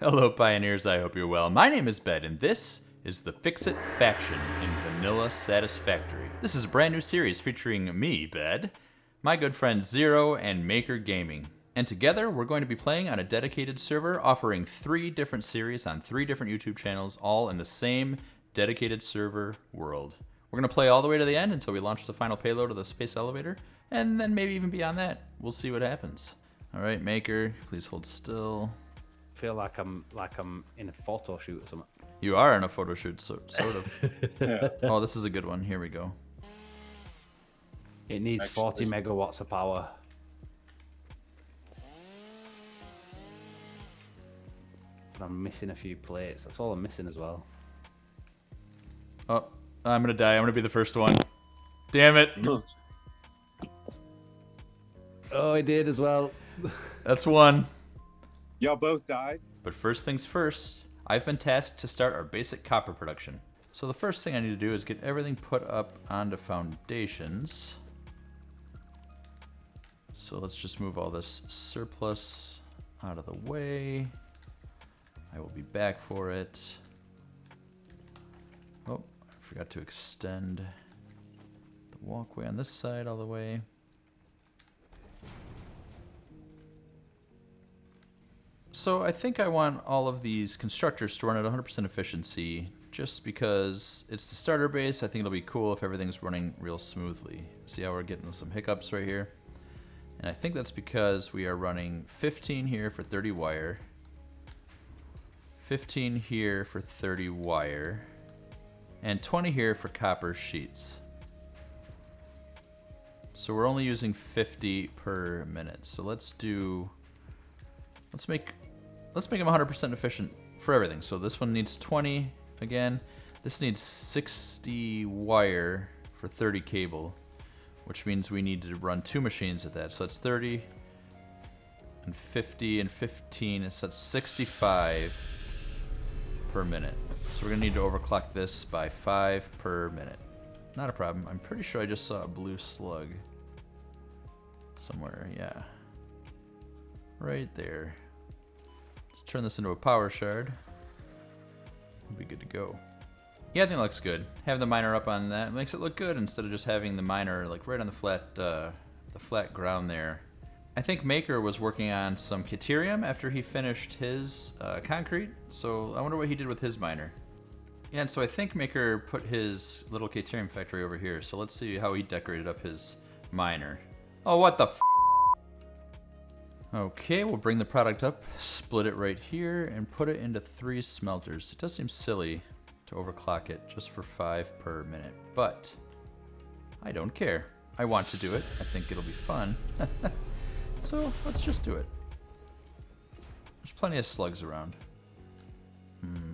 Hello, Pioneers, I hope you're well. My name is Ben, and this is the Ficsit Faction in Vanilla Satisfactory. This is a brand new series featuring me, Bed, my good friend Zero, and Maker Gaming. And together, we're going to be playing on a dedicated server, offering 3 different series on 3 different YouTube channels, all in the same dedicated server world. We're going to play all the way to the end until we launch the final payload of the space elevator, and then maybe even beyond that. We'll see what happens. All right, Maker, please hold still. Feel like I'm in a photo shoot or something. You are in a photo shoot, sort of. Yeah. Oh, this is a good one. Here we go. It needs 40 megawatts of power. And I'm missing a few plates. That's all I'm missing as well. Oh, I'm gonna die. I'm gonna be the first one. Damn it. Oh, it did as well. That's one. Y'all both died? But first things first, I've been tasked to start our basic copper production. So the first thing I need to do is get everything put up onto foundations. So let's just move all this surplus out of the way. I will be back for it. Oh, I forgot to extend the walkway on this side all the way. So I think I want all of these constructors to run at 100% efficiency, just because it's the starter base. I think it'll be cool if everything's running real smoothly. See how we're getting some hiccups right here? And I think that's because we are running 15 here for 30 wire, 15 here for 30 wire, and 20 here for copper sheets. So we're only using 50 per minute. So let's make them 100% efficient for everything. So this one needs 20 again. This needs 60 wire for 30 cable, which means we need to run 2 machines at that. So that's 30 and 50 and 15. So that's 65 per minute. So we're gonna need to overclock this by 5 per minute. Not a problem. I'm pretty sure I just saw a blue slug somewhere. Yeah, right there. Let's turn this into a power shard. We'll be good to go. Yeah, I think it looks good. Having the miner up on that makes it look good instead of just having the miner like right on the flat ground there. I think Maker was working on some Caterium after he finished his concrete, so I wonder what he did with his miner. Yeah, and so I think Maker put his little Caterium factory over here, so let's see how he decorated up his miner. Oh, what the f***? Okay, we'll bring the product up, split it right here, and put it into 3 smelters. It does seem silly to overclock it just for 5 per minute, but I don't care. I want to do it. I think it'll be fun. So let's just do it. There's plenty of slugs around.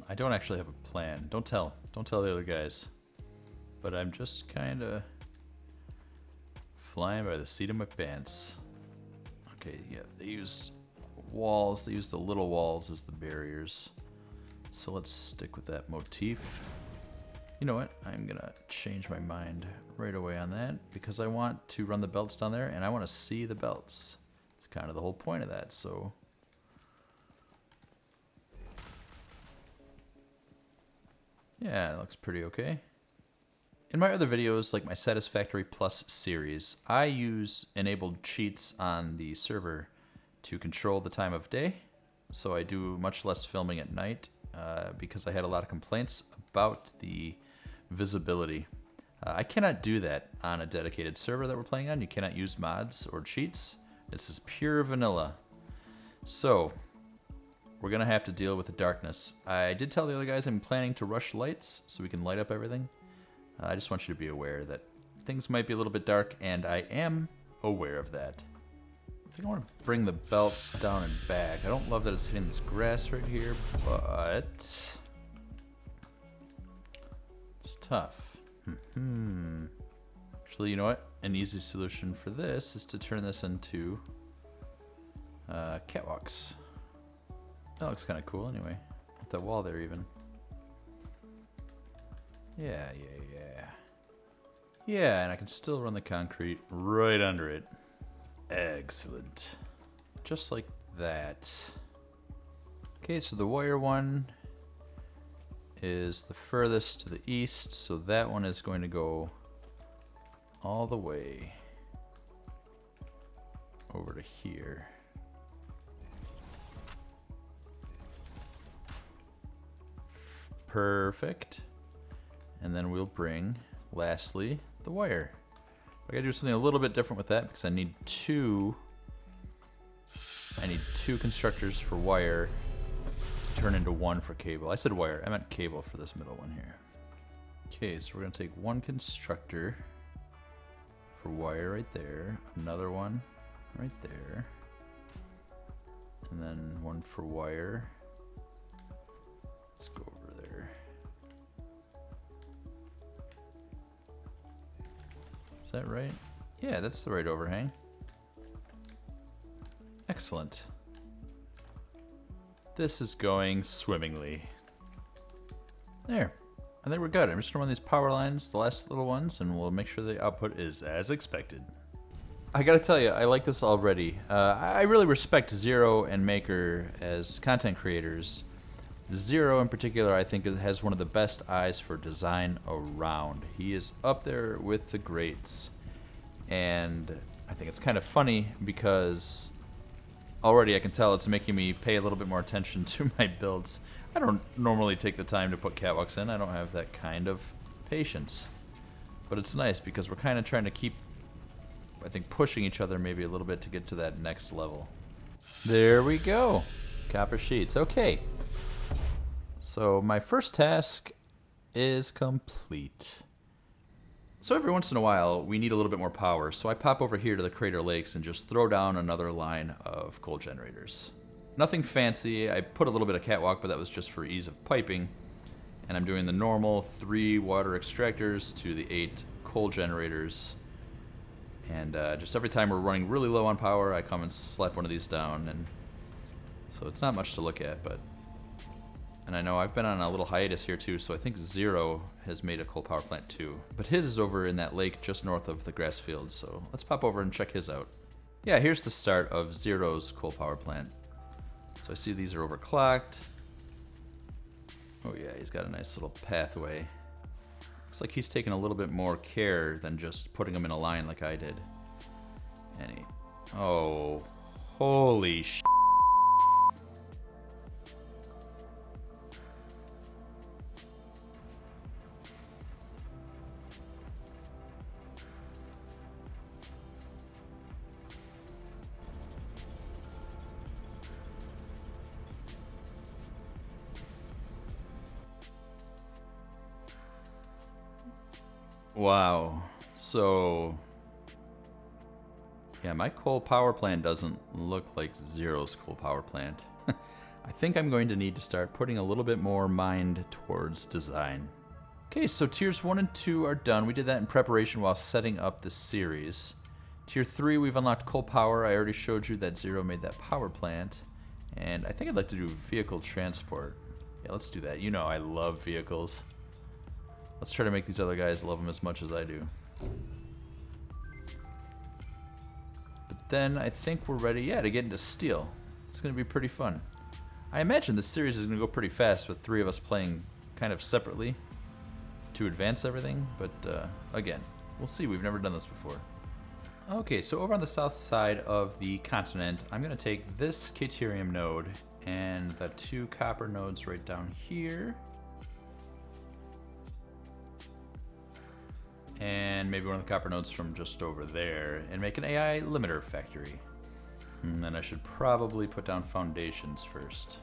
I don't actually have a plan. Don't tell the other guys. But I'm just kind of flying by the seat of my pants. Okay, yeah, they use walls. They use the little walls as the barriers. So let's stick with that motif. You know what? I'm gonna change my mind right away on that because I want to run the belts down there and I want to see the belts. It's kind of the whole point of that, so. Yeah, it looks pretty okay. In my other videos, like my Satisfactory Plus series, I use enabled cheats on the server to control the time of day. So I do much less filming at night because I had a lot of complaints about the visibility. I cannot do that on a dedicated server that we're playing on. You cannot use mods or cheats. This is pure vanilla. So we're gonna have to deal with the darkness. I did tell the other guys I'm planning to rush lights so we can light up everything. I just want you to be aware that things might be a little bit dark, and I am aware of that. I think I want to bring the belts down and back. I don't love that it's hitting this grass right here, but it's tough. Actually, you know what? An easy solution for this is to turn this into catwalks. That looks kind of cool anyway, with that wall there even. Yeah. Yeah, and I can still run the concrete right under it. Excellent. Just like that. Okay, so the wire one is the furthest to the east, so that one is going to go all the way over to here. Perfect. And then we'll bring, lastly, the wire. I gotta do something a little bit different with that because I need two constructors for wire to turn into one for cable. I said wire, I meant cable for this middle one here. Okay, so we're gonna take one constructor for wire right there, another one right there, and then one for wire. Let's go over there. Is that right? Yeah, that's the right overhang. Excellent. This is going swimmingly. There. I think we're good. I'm just gonna run these power lines, the last little ones, and we'll make sure the output is as expected. I gotta tell you, I like this already. I really respect Zero and Maker as content creators. Zero in particular, I think, has one of the best eyes for design around. He is up there with the greats. And I think it's kind of funny because already I can tell it's making me pay a little bit more attention to my builds. I don't normally take the time to put catwalks in. I don't have that kind of patience. But it's nice because we're kind of trying to keep, I think, pushing each other maybe a little bit to get to that next level. There we go. Copper sheets. Okay. So my first task is complete. So every once in a while, we need a little bit more power, so I pop over here to the Crater Lakes and just throw down another line of coal generators. Nothing fancy. I put a little bit of catwalk, but that was just for ease of piping. And I'm doing the normal 3 water extractors to the 8 coal generators. And just every time we're running really low on power, I come and slap one of these down. And so it's not much to look at, but... And I know I've been on a little hiatus here too, so I think Zero has made a coal power plant too. But his is over in that lake just north of the grass fields, so let's pop over and check his out. Yeah, here's the start of Zero's coal power plant. So I see these are overclocked. Oh yeah, he's got a nice little pathway. Looks like he's taken a little bit more care than just putting them in a line like I did. And he... Oh, holy sh**. Wow. So, yeah, my coal power plant doesn't look like Zero's coal power plant. I think I'm going to need to start putting a little bit more mind towards design. Okay, so tiers 1 and 2 are done. We did that in preparation while setting up the series. Tier 3, we've unlocked coal power. I already showed you that Zero made that power plant. And I think I'd like to do vehicle transport. Yeah, let's do that. You know I love vehicles. Let's try to make these other guys love them as much as I do. But then I think we're ready, yeah, to get into steel. It's going to be pretty fun. I imagine this series is going to go pretty fast with 3 of us playing kind of separately to advance everything. But again, we'll see. We've never done this before. Okay, so over on the south side of the continent, I'm going to take this Caterium node and the 2 copper nodes right down here. And maybe one of the copper nodes from just over there, and make an AI limiter factory. And then I should probably put down foundations first.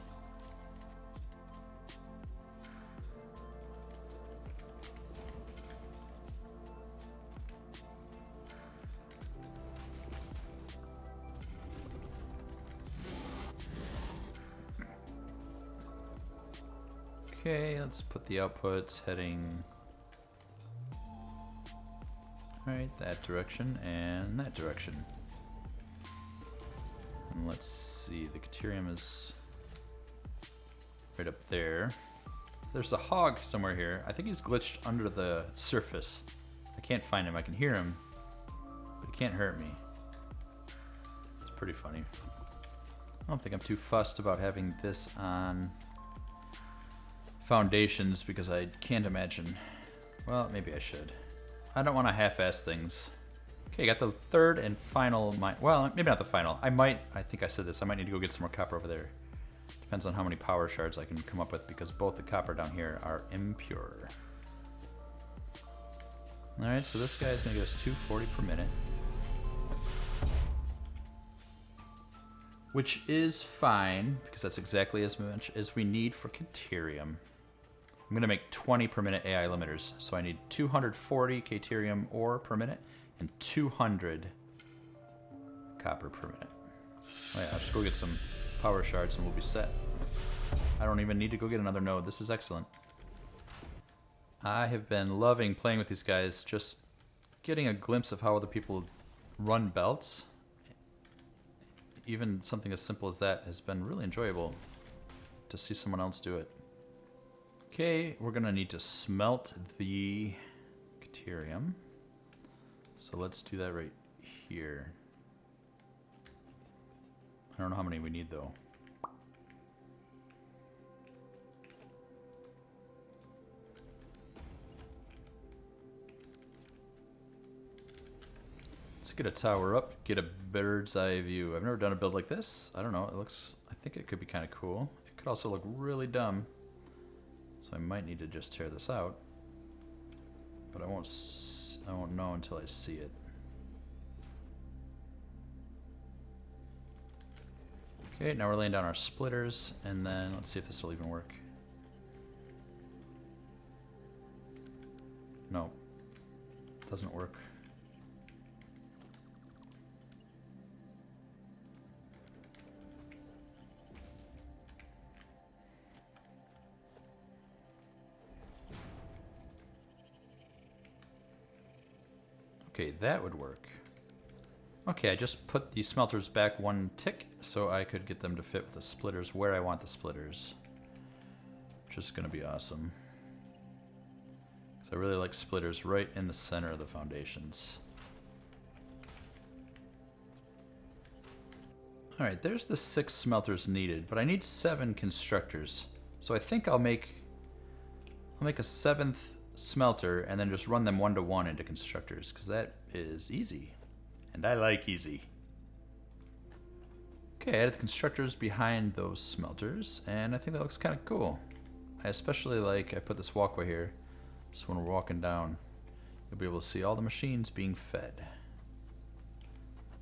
Okay, let's put the outputs heading... Right, that direction and that direction. And let's see, the Caterium is right up there. There's a hog somewhere here. I think he's glitched under the surface. I can't find him. I can hear him, but he can't hurt me. It's pretty funny. I don't think I'm too fussed about having this on foundations because I can't imagine. Well, maybe I should. I don't want to half-ass things. Okay, got the third and final mine. Well, maybe not the final. I think I said this, I might need to go get some more copper over there. Depends on how many power shards I can come up with because both the copper down here are impure. Alright, so this guy's gonna give us 240 per minute. Which is fine, because that's exactly as much as we need for Caterium. I'm gonna make 20 per minute AI limiters, so I need 240 Caterium ore per minute and 200 copper per minute. Oh yeah, I'll just go get some power shards and we'll be set. I don't even need to go get another node. This is excellent. I have been loving playing with these guys, just getting a glimpse of how other people run belts. Even something as simple as that has been really enjoyable to see someone else do it. Okay, we're gonna need to smelt the Caterium. So let's do that right here. I don't know how many we need though. Let's get a tower up, get a bird's eye view. I've never done a build like this. I don't know, I think it could be kind of cool. It could also look really dumb. So I might need to just tear this out. But I won't know until I see it. Okay, now we're laying down our splitters, and then let's see if this will even work. No, doesn't work. Okay, that would work. Okay, I just put the smelters back one tick so I could get them to fit with the splitters where I want the splitters. Which is gonna be awesome. So I really like splitters right in the center of the foundations. Alright, there's the 6 smelters needed, but I need 7 constructors. So I think I'll make a 7th smelter and then just run them 1-to-1 into constructors, because that is easy. And I like easy. Okay, I added the constructors behind those smelters, and I think that looks kind of cool. I especially like, I put this walkway here, so when we're walking down, you'll be able to see all the machines being fed.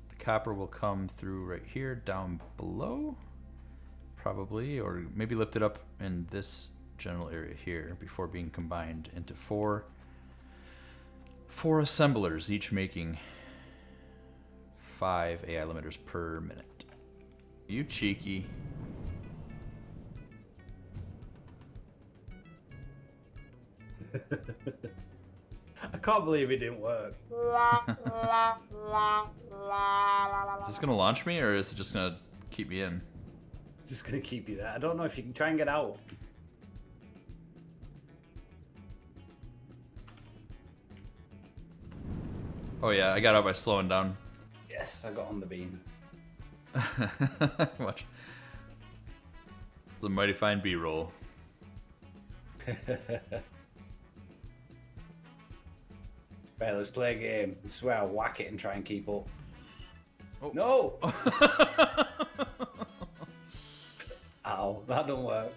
The copper will come through right here, down below, probably, or maybe lift it up in this general area here before being combined into four assemblers, each making 5 AI limiters per minute. You cheeky. I can't believe it didn't work. Is this gonna launch me, or is it just gonna keep me in? It's just gonna keep you there. I don't know if you can try and get out. Oh yeah, I got out by slowing down. Yes, I got on the beam. Watch. The mighty fine B-roll. Right, let's play a game. This is where I whack it and try and keep up. Oh. No! Ow, that don't work.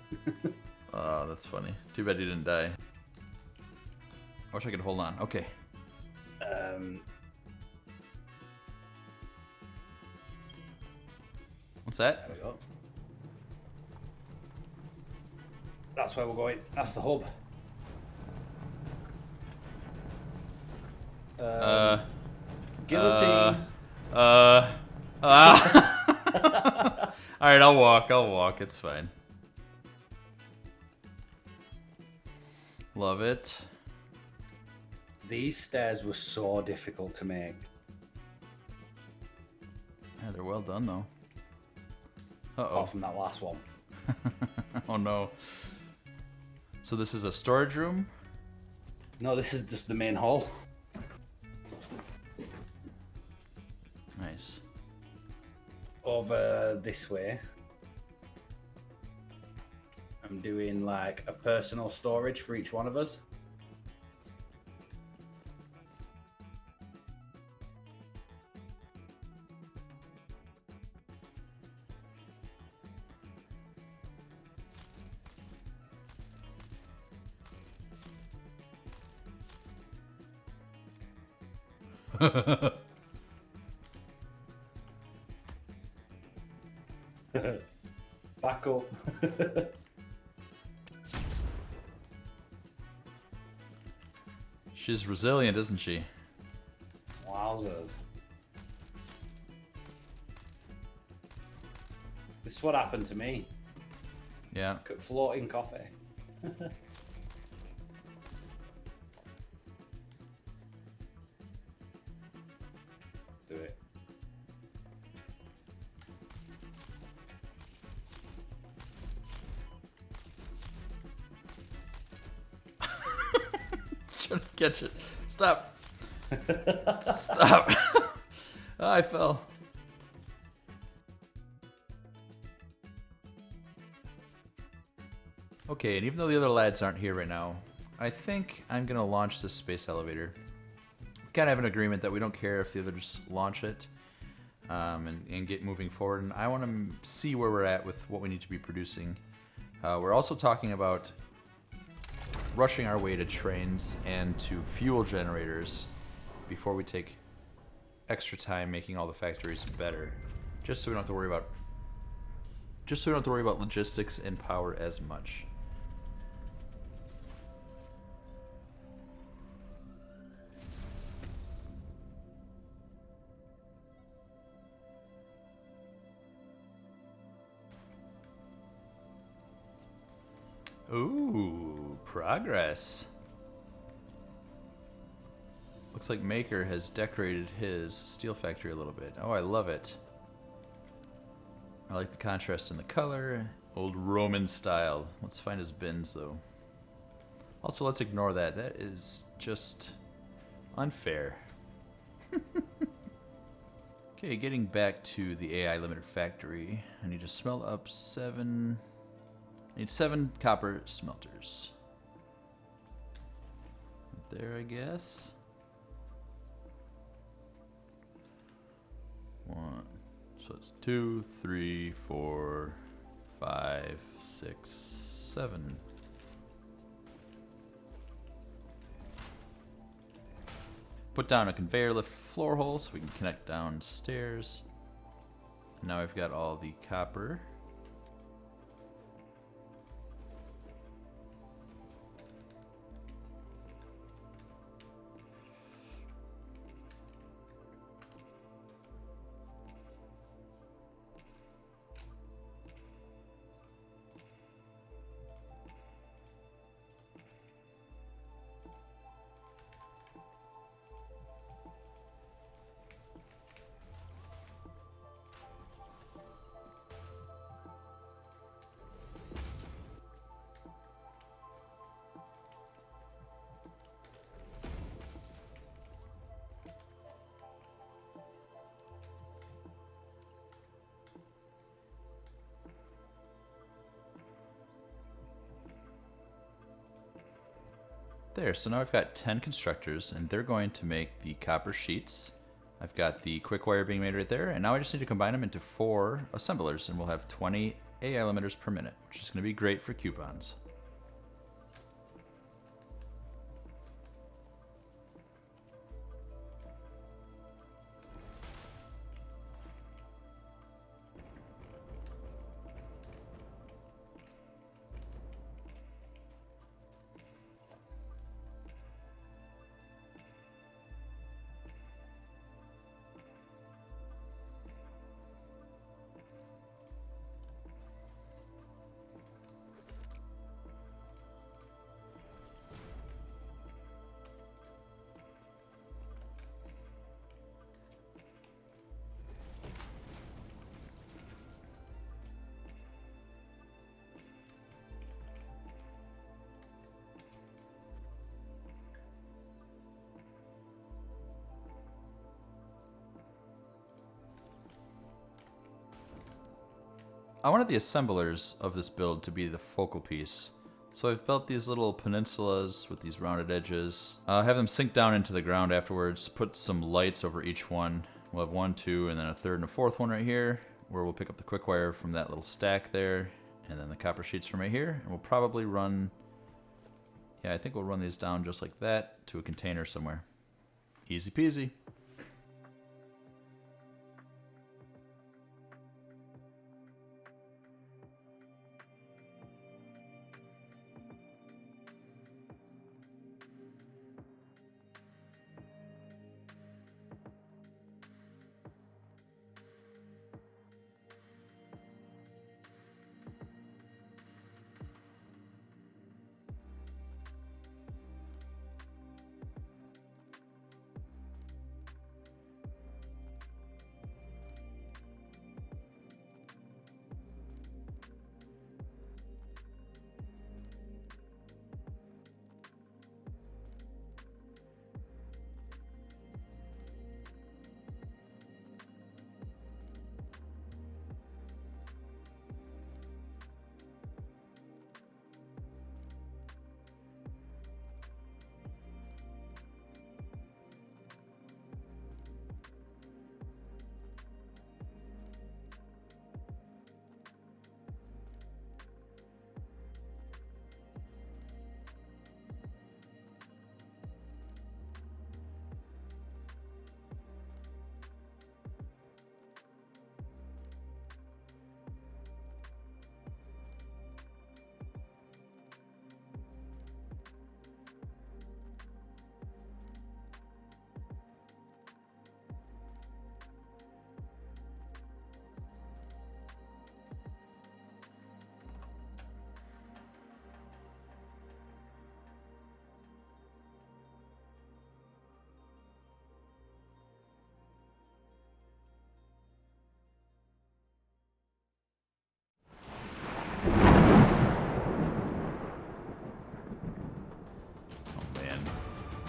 Oh, that's funny. Too bad you didn't die. I wish I could hold on. Okay. What's that? There we go. That's where we're going. That's the hub. Guillotine. Alright, I'll walk. It's fine. Love it. These stairs were so difficult to make. Yeah, they're well done though. Uh-oh. Apart from that last one. Oh no. So this is a storage room? No, this is just the main hall. Nice. Over this way I'm doing like a personal storage for each one of us. Back up. She's resilient, isn't she? Wowzers. This is what happened to me. Yeah. Floating coffee. Do it. Trying to catch it. Stop. Stop. Oh, I fell. Okay, and even though the other lads aren't here right now, I think I'm gonna launch this space elevator. We kind of have an agreement that we don't care if the others launch it, and get moving forward. And I want to see where we're at with what we need to be producing. We're also talking about rushing our way to trains and to fuel generators before we take extra time making all the factories better, just so we don't have to worry about logistics and power as much. Ooh, progress. Looks like Maker has decorated his steel factory a little bit. Oh, I love it. I like the contrast in the color. Old Roman style. Let's find his bins, though. Also, let's ignore that. That is just unfair. Okay, getting back to the AI limiter factory. I need to smelt up 7... I need 7 copper smelters. There, I guess. 1. So it's 2, 3, 4, 5, 6, 7. Put down a conveyor lift floor hole so we can connect downstairs. Now I've got all the copper. There, so now I've got 10 constructors, and they're going to make the copper sheets. I've got the quick wire being made right there, and now I just need to combine them into 4 assemblers, and we'll have 20 AI limiters per minute, which is going to be great for coupons. I wanted the assemblers of this build to be the focal piece. So I've built these little peninsulas with these rounded edges. Have them sink down into the ground afterwards, put some lights over each one. We'll have 1, 2, and then a third and a fourth one right here, where we'll pick up the quick wire from that little stack there, and then the copper sheets from right here. And we'll probably run, yeah, I think we'll run these down just like that to a container somewhere. Easy peasy.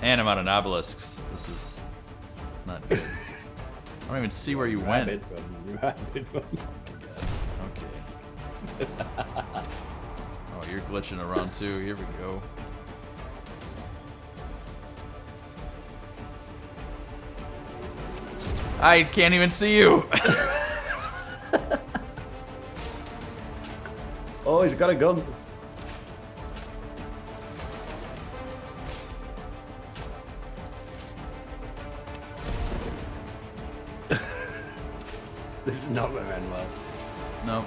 And I'm on an obelisks. This is not good. I don't even see where you went. Rabbit run. Okay. Oh, you're glitching around too. Here we go. I can't even see you. Oh, he's got a gun. This is not going to end well. No.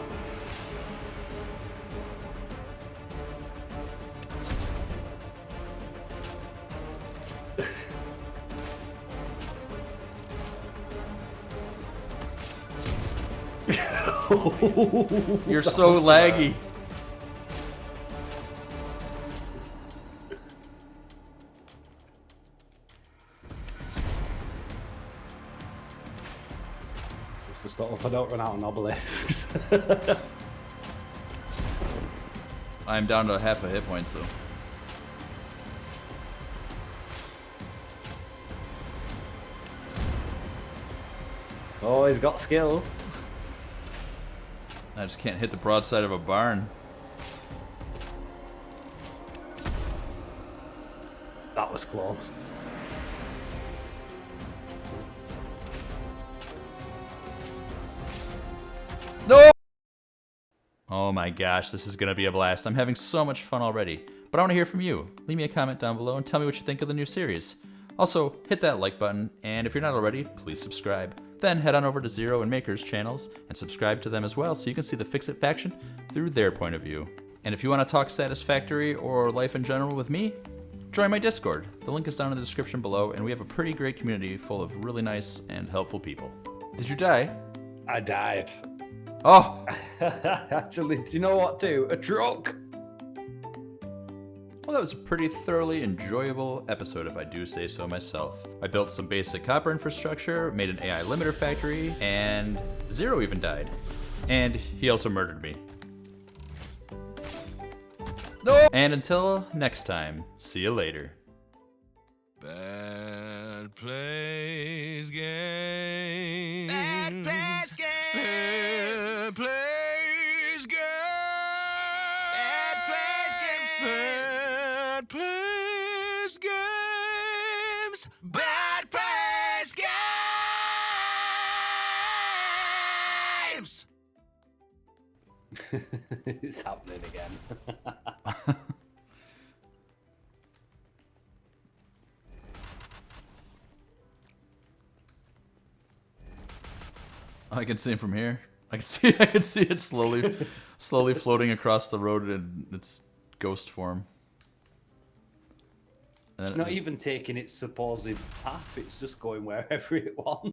You're so laggy. Just if I don't run out on obelisks. I'm down to half a hit point, so. Oh, he's got skills. I just can't hit the broadside of a barn. That was close. No! Oh my gosh, this is gonna be a blast. I'm having so much fun already. But I want to hear from you. Leave me a comment down below and tell me what you think of the new series. Also, hit that like button, and if you're not already, please subscribe. Then head on over to Zero and Maker's channels and subscribe to them as well so you can see the Ficsit Faction through their point of view. And if you want to talk Satisfactory or life in general with me, join my Discord. The link is down in the description below, and we have a pretty great community full of really nice and helpful people. Did you die? I died. Oh! Actually, do you know what too? A truck! Well, that was a pretty thoroughly enjoyable episode, if I do say so myself. I built some basic copper infrastructure, made an AI limiter factory, and Zero even died. And he also murdered me. No! And until next time, see you later. Bad Plays Games. Bad Plays Games. Bad Plays Bad Place Games! It's happening again. I can see him from here. I can see it slowly floating across the road in its ghost form. And It's not even taking its supposed path, it's just going wherever it wants.